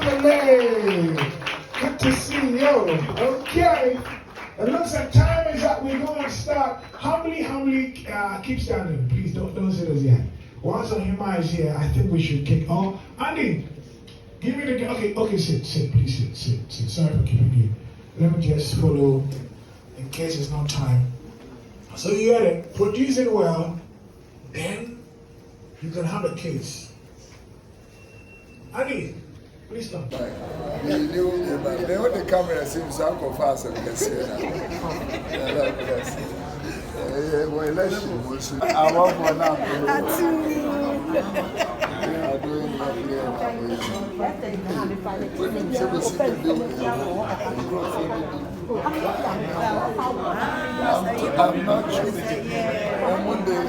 Lovely. Good to see you. Okay. It looks like time is up. We're going to start. Humbly, keep standing. Please don't sit us yet. Once Ohemaa is here, I think we should kick off. Andy, give me the. Okay, sit. Please sit. Sorry for keeping you. Let me just follow in case it's not time. So you had it. Produce it well, then you can have a case. Andy, please come. You knew, but then when the camera seems so fast, I can see it. Well, let's see. I want for now. I'm doing I'm not sure. On Monday,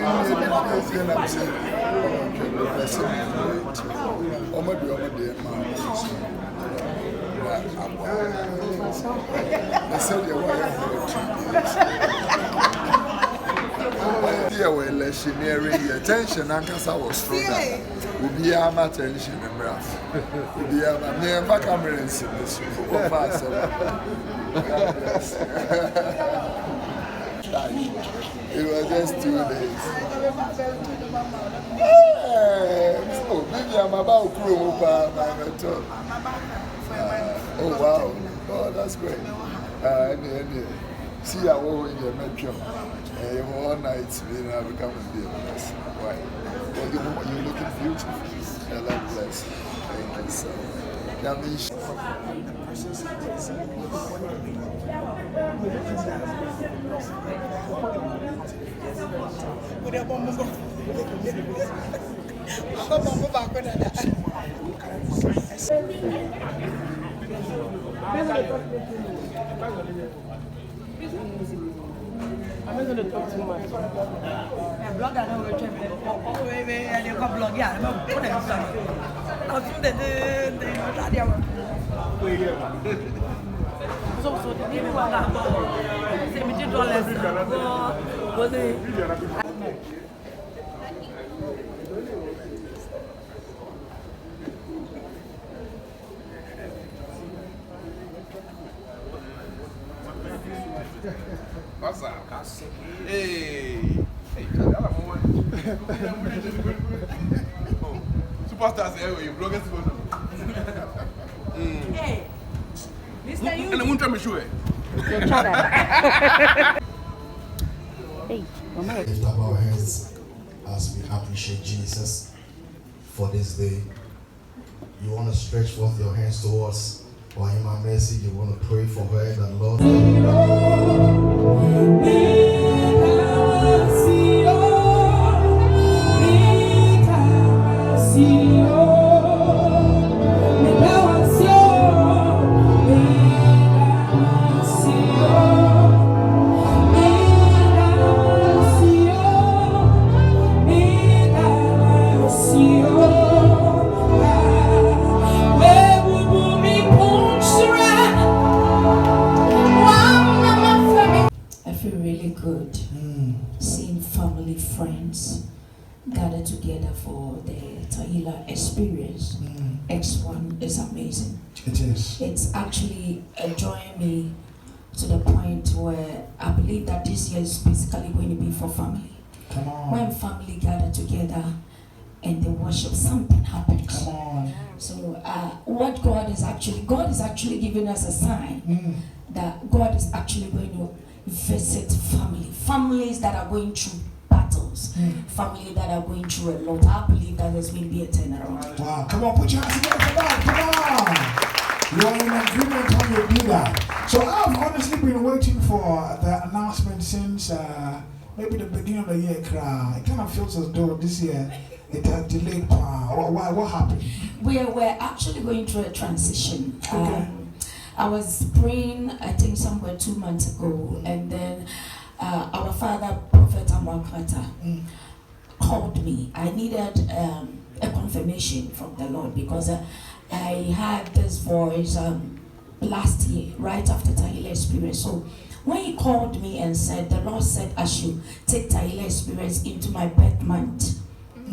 I'm saying, I said you were electioneering the attention and Casa was thrown out. Will be our attention and breath. Will be our near cameras in this It was just 2 days. So maybe I'm about to grow. Oh wow. Oh, that's great. See I will in your metro. All night I become a deal with us. Why? Well, you're looking beautiful. God bless. Thank you so much. I'm not going to talk too much. I'm blog and I'm going to blog. Yeah, I'm going to I'll do the so the name was what's up? Hey, Tehillah, superstars, you bloggers. Hey, Mr. You. And I won't tell me sure. Hey, lift up our hands as we appreciate Jesus for this day. You want to stretch forth your hands towards Ohemaa Mercy. You want to pray for her that Lord. Good seeing family, friends gather together for the Tehillah experience. X1 is amazing. It is. It's actually enjoying me to the point where I believe that this year is basically going to be for family. Come on. When family gather together and they worship, something happens. Come on. So what God is actually giving us a sign that God is actually going to visit families that are going through battles, families that are going through a lot. I believe that there's going to be a turnaround. Wow, come on, put your hands together for that. Come on. You are in agreement when you do that. So I've honestly been waiting for the announcement since maybe the beginning of the year. It kind of feels as though this year it has delayed. What happened? We're actually going through a transition. Okay. I was praying, I think somewhere 2 months ago, and then our father, Prophet Amakata, called me. I needed a confirmation from the Lord because I had this voice last year, right after Tehillah experience. So when he called me and said, the Lord said I should take Tehillah experience into my birth month,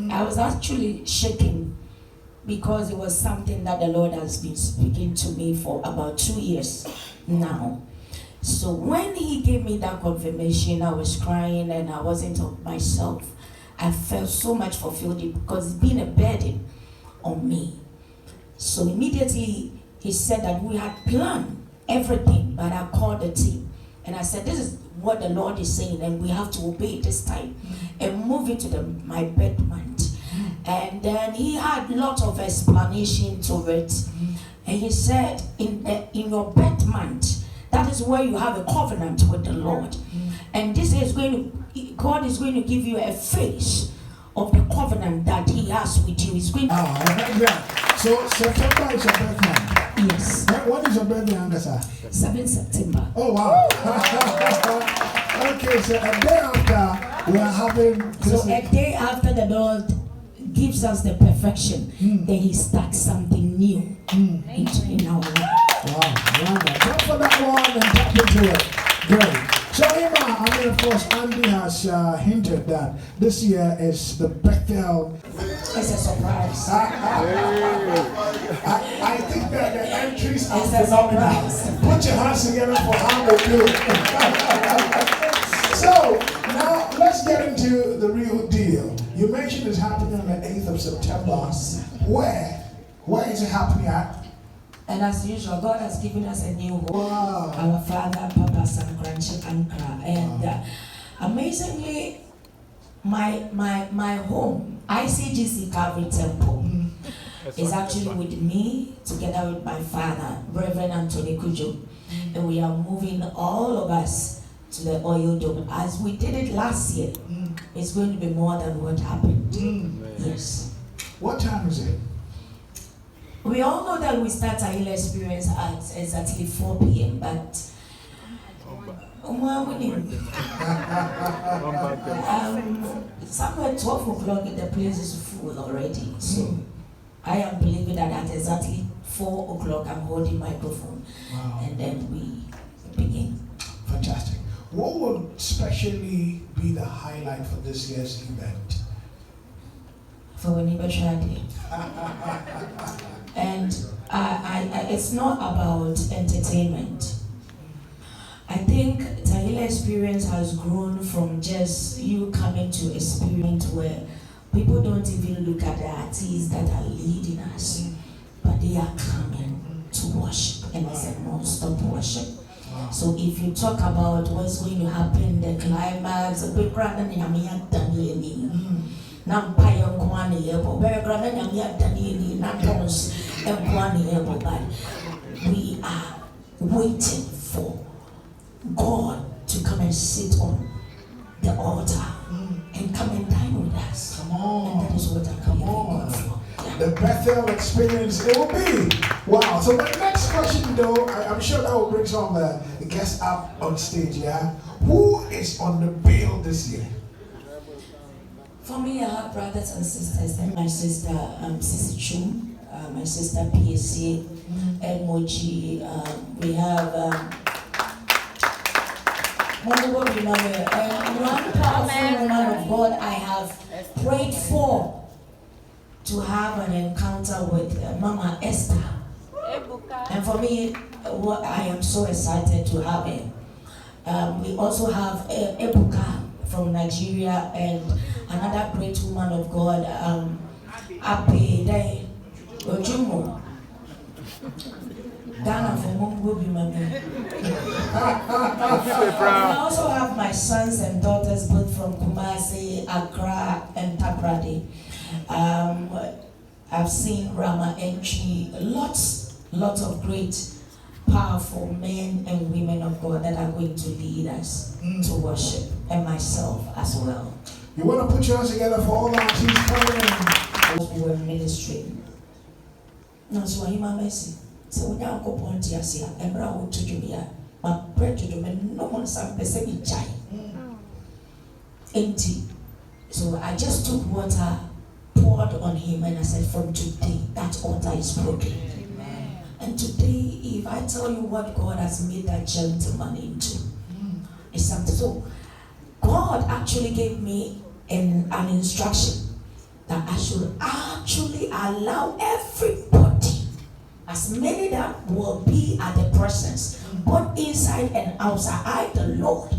I was actually shaking because it was something that the Lord has been speaking to me for about 2 years now. So when he gave me that confirmation, I was crying and I wasn't of myself. I felt so much fulfilled because it's been a burden on me. So immediately he said that we had planned everything, but I called the team and I said, this is what the Lord is saying and we have to obey this time and move it to my bed month. And then he had lots of explanation to it. And he said, in your bed month, that is where you have a covenant with the Lord. And this is God is going to give you a face of the covenant that he has with you. He's going to... So September is your birthday. Yes. What is your birthday, Angasa? 7 September. Oh, wow. Okay, so a day after, we are having... So a day after the Lord gives us the perfection, then he starts something new in our life. Wow, jump for that one and tap into it. Great. So, of course, Andy has hinted that this year is the Bethel. It's a surprise. I think that the entries are phenomenal. Put your hands together for how they do it. So, now let's get into the real deal. You mentioned it's happening on the 8th of September. Where is it happening at? And as usual, God has given us a new home. Wow. Our father, Papa Sankranchi Ankara. And amazingly, my home, ICGC Calvary Temple, is actually with me, together with my father, Reverend Anthony Kujo. And we are moving all of us to the oil dome. As we did it last year, it's going to be more than what happened. Yes. What time is it? We all know that we start Tehillah experience at exactly 4 p.m. But somewhere 12 o'clock the place is full already. So I am believing that at exactly 4 o'clock I'm holding microphone. Wow. And then we begin. Fantastic. What would especially be the highlight for this year's event? For when you and it's not about entertainment. I think Tehillah experience has grown from just you coming to experience where people don't even look at the artists that are leading us, but they are coming to worship, and it's a non-stop worship. So if you talk about what's going to happen, the climax, but we are waiting for God to come and sit on the altar and come and dine with us. Come on. And that is what I'm coming for. The Bethel experience, it will be. Wow. So my next question though, I'm sure that will bring some of the guests up on stage, yeah? Who is on the bill this year? For me, I have brothers and sisters. And my sister, Cecey Twum, my sister Piesie Esther. We have one powerful woman of God I have prayed for to have an encounter with Mama Esther. And for me, I am so excited to have it. We also have Ebuka from Nigeria and another great woman of God, Ape Ojumo. Ghana from Mungu I also have my sons and daughters both from Kumasi, Accra, and Takrady. I've seen Rama Entry, lots of great, powerful men and women of God that are going to lead us to worship, and myself as well. You want to put your hands together for all that she's coming. We were ministering. No, so I'm mercy. So we now go on to Yasia and Brown to Jumia. My bread to do no one some pesemi chai. Empty. So I just took water, poured on him, and I said, from today, that altar is broken. Amen. And today, if I tell you what God has made that gentleman into, it's something. So God actually gave me an instruction that I should add actually allow everybody, as many that will be at the presence, both inside and outside, I, the Lord,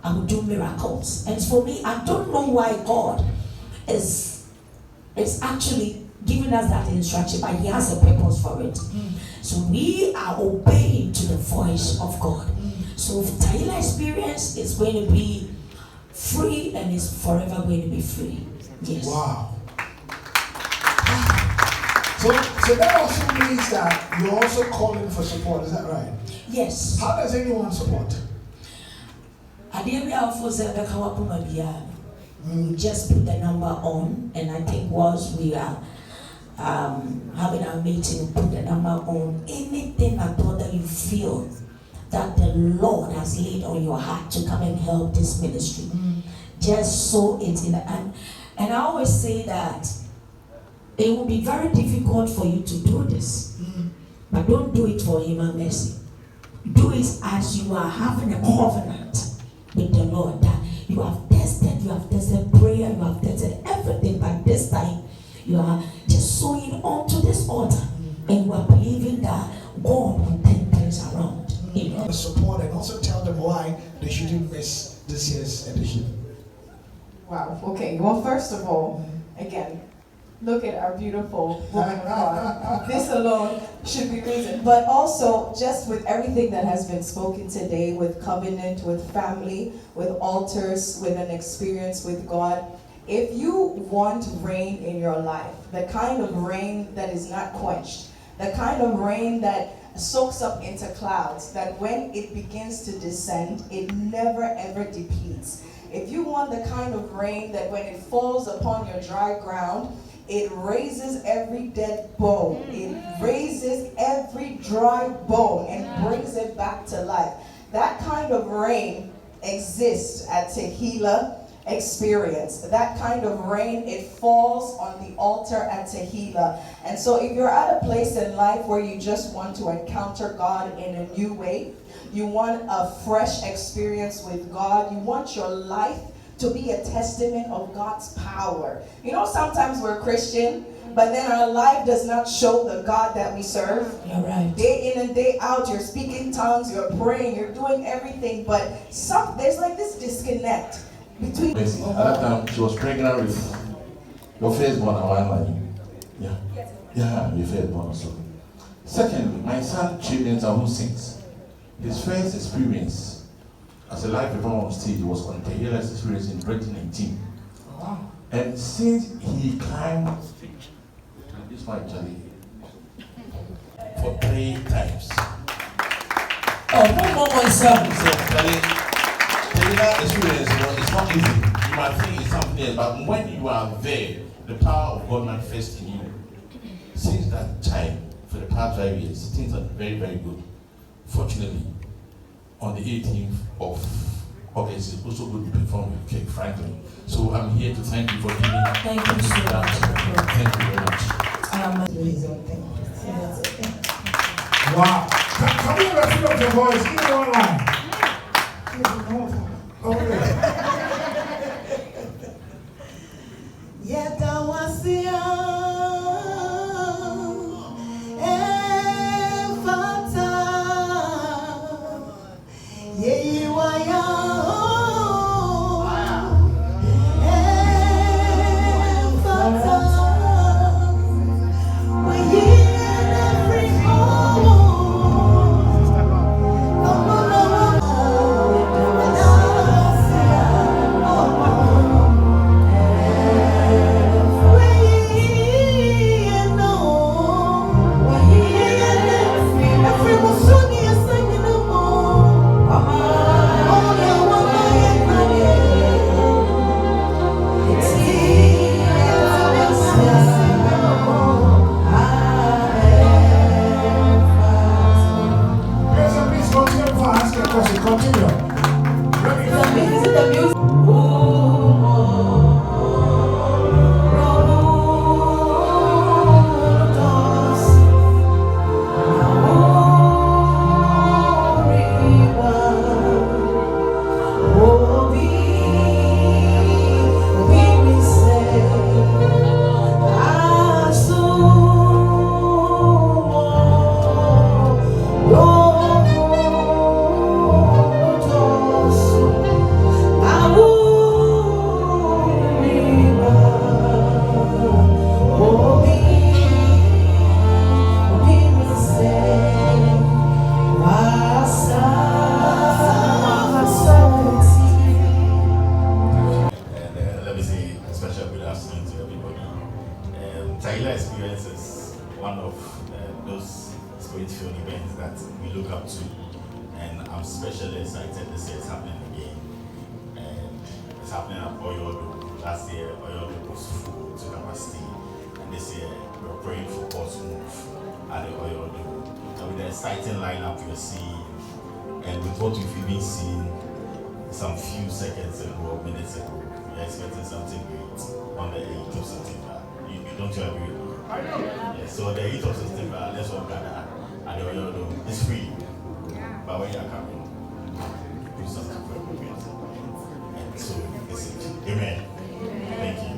I will do miracles. And for me, I don't know why God is actually giving us that instruction, but He has a purpose for it. So we are obeying to the voice of God. So Tehillah experience is going to be free and is forever going to be free. Yes. Wow. So that also means that you're also calling for support, is that right? Yes. How does anyone support? We just put the number on, and I think once we are having our meeting, put the number on. Anything at all that you feel that the Lord has laid on your heart to come and help this ministry, just sow it in. And I always say that it will be very difficult for you to do this, but don't do it for human mercy. Do it as you are having a covenant with the Lord that you have tested prayer, you have tested everything, but this time you are just sowing onto this altar, and you are believing that God will turn things around. Support, and also tell them why they shouldn't miss this year's edition. Wow. Okay. Well, first of all, again, look at our beautiful woman of God. This alone should be reason. But also, just with everything that has been spoken today, with covenant, with family, with altars, with an experience with God, if you want rain in your life, the kind of rain that is not quenched, the kind of rain that soaks up into clouds, that when it begins to descend, it never ever depletes. If you want the kind of rain that when it falls upon your dry ground, it raises every dead bone, it raises every dry bone and brings it back to life. That kind of rain exists at Tehillah experience. That kind of rain, it falls on the altar at Tehillah. And so if you're at a place in life where you just want to encounter God in a new way, you want a fresh experience with God, you want your life to be a testament of God's power. You know, sometimes we're Christian, but then our life does not show the God that we serve. You're right. Day in and day out, you're speaking tongues, you're praying, you're doing everything, but there's like this disconnect between. Piesie, at that time, she was pregnant with your firstborn, Yeah, your firstborn also. Secondly, my son Children who sings. His first experience as a live performer on stage was on Tehillah's experience in 2019. And since he climbed this one actually for 3 times. Oh, no more son. So Tehillah experience, it's not easy. You might think it's something else, but when you are there, the power of God manifests in you. Since that time, for the past 5 years, things are very, very good. Fortunately, on the 18th of August, it's also going to perform with Cape Franklin. So I'm here to thank you for giving me. Thank you so much. Thank you very much. Wow. Can we have a feel of your voice? Give me one line. Okay. that we look up to, and I'm especially excited this year it's happening again. And it's happening at Oyodo. Last year, Oyodo was full to capacity, and this year we're praying for God's move at the Oyodo. And with the exciting lineup you're seeing, and with what we've even seen some few seconds ago, minutes ago, we're expecting something great on the 8th of September. Don't you agree? I know. Yeah, so the 8th of September, let's all gather at the Oyodo. It's free. Yeah. But when you are coming, do something for everybody. And so, listen. Amen. Thank you.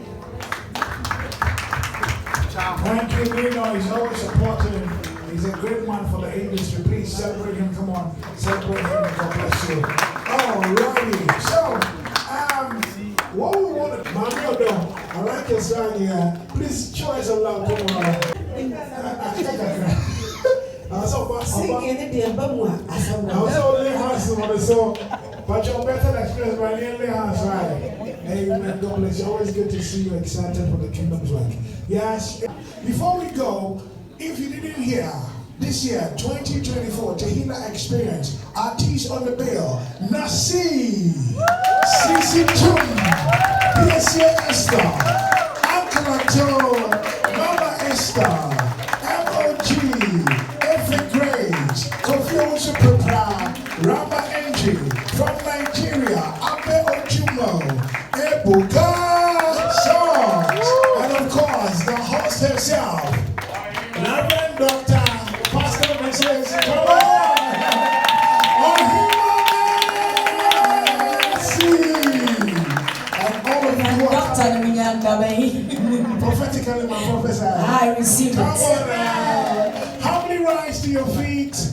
Thank you, Nino. He's always supporting. He's a great man for the industry. Please celebrate him. Come on. Celebrate him. God bless you. Alrighty. So, what we want to, Mami Odo, I like your song here. Please show us a love. Come on. But you're better expressed by nearly hands, right? Amen. God bless you. Always good to see you excited for the kingdom's work. Yes. Before we go, if you didn't hear, this year, 2024, Tehillah Experience, artists on the bill, Nasi, Cecey, Twum, Piesie Esther, Uncle Joe, Mama Esther, MOG, Effie Grace, Kofi Oduro, Rama Angie, from Nigeria, Abe Ojumo, Ebuka Songs, and of course, the host herself, Reverend Dr. Pastor Mrs. Come on! And all of you are prophetically my professor. I receive it. Come on, how many rise to your feet? So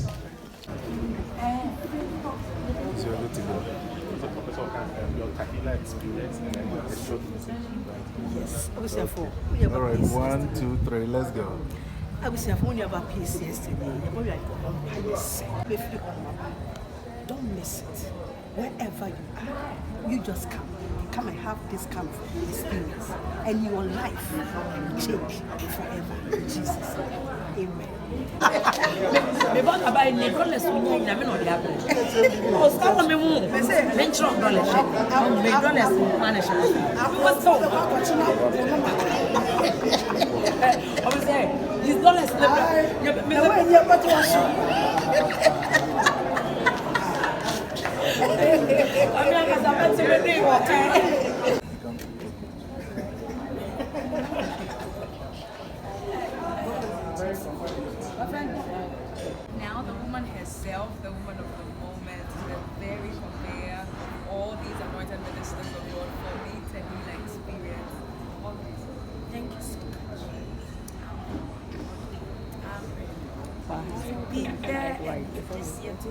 you're good to go. So Professor, your Tehillah experience and then a short message. Yes. All right, 1, 2, 3, let's go. I was saying, when you have a Piesie yesterday, don't miss it. Wherever you are, you just come. Come and have this kind of experience, and your life will change forever. In Jesus' name. Amen. These dollars, now the woman herself, the woman of the moment, the very conveyor of all these anointed ministers of God for me, Tehillah experience. Thank you so much. To be there and this year to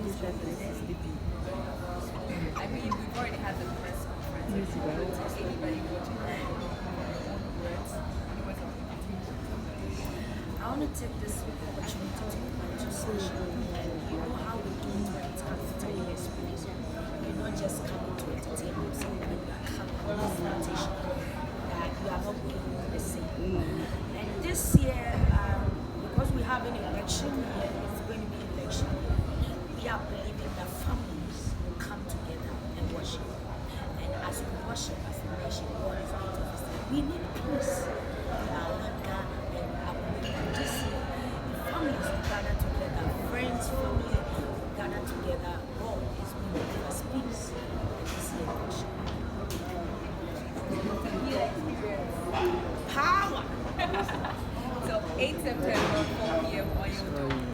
I mean, we've already had the press conference. To anybody watching that, your own words, I want to take this opportunity to say, you know how we do it when it comes